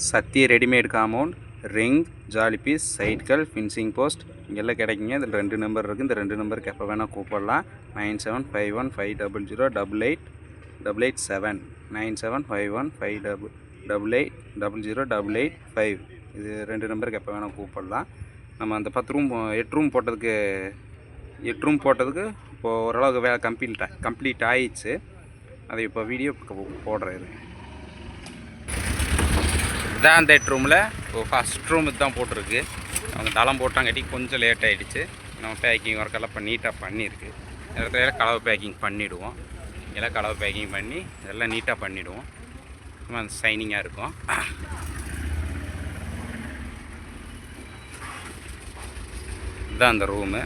Satya readymade compound, ring, ஜாலி piece, சைட்கள், fencing post இங்கெல்லாம் கிடைக்குங்க. இதில் 2 நம்பர் இருக்குது. இந்த 2 நம்பருக்கு எப்போ வேணால் கூப்பிடலாம். 9751588887 975158880085 இது 2 நம்பருக்கு எப்போ வேணால் கூப்பிடலாம். நம்ம அந்த 8 ரூம் போட்டதுக்கு இப்போது ஓரளவுக்கு வேலை கம்ப்ளீட் ஆயிடுச்சு. அதை இப்போ வீடியோ போடுறது இதுதான். அந்த 8 ரூமில் இப்போ ஃபஸ்ட் ரூம் இதுதான் போட்டிருக்கு. அவங்க தளம் போட்டாங்காட்டி கொஞ்சம் லேட் ஆகிடுச்சு. நம்ம பேக்கிங் ஒர்க்கெல்லாம் இப்போ நீட்டாக பண்ணியிருக்கு. இடத்துல கலவை பேக்கிங் பண்ணிவிடுவோம். எல்லாம் கலவை பேக்கிங் பண்ணி இதெல்லாம் நீட்டாக பண்ணிவிடுவோம். நம்ம அந்த ஷைனிங்காக இருக்கும். இதுதான் அந்த ரூமு.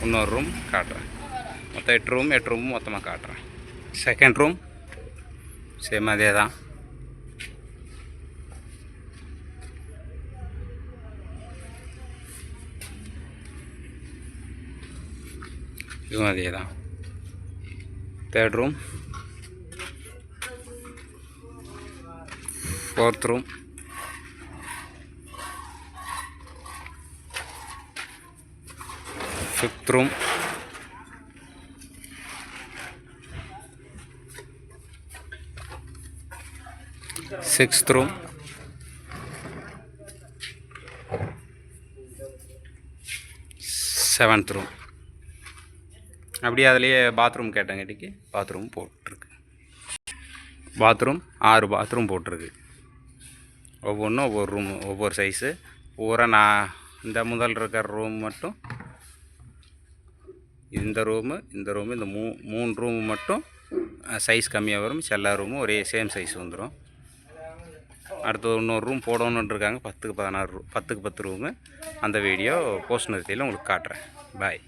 இன்னொரு ரூம் காட்டுறேன். மொத்தம் 8 ரூம் மொத்தமாக காட்டுறேன். செகண்ட் ரூம் சேம் அதே தான். இதுவும் அதே தான். Third room, fourth room, fifth room, sixth room, seventh room. அப்படியே அதுலேயே பாத்ரூம் கேட்டங்காட்டிக்கு பாத்ரூம் போட்டிருக்கு. பாத்ரூம் 6 பாத்ரூம் போட்டிருக்கு. ஒவ்வொன்றும் ஒவ்வொரு ரூமு ஒவ்வொரு சைஸு. நான் இந்த முதல் இருக்கிற ரூம் மட்டும் இந்த ரூமு இந்த 3 ரூமு மட்டும் சைஸ் கம்மியாக வரும். எல்லா ரூமும் ஒரே சேம் சைஸ் வந்துடும். அடுத்து இன்னொரு ரூம் போடணுன்னு இருக்காங்க. 10க்கு 10 ரூமு. அந்த வீடியோ போஸ்ட் நிறுத்தியில் உங்களுக்கு காட்டுறேன். பாய்.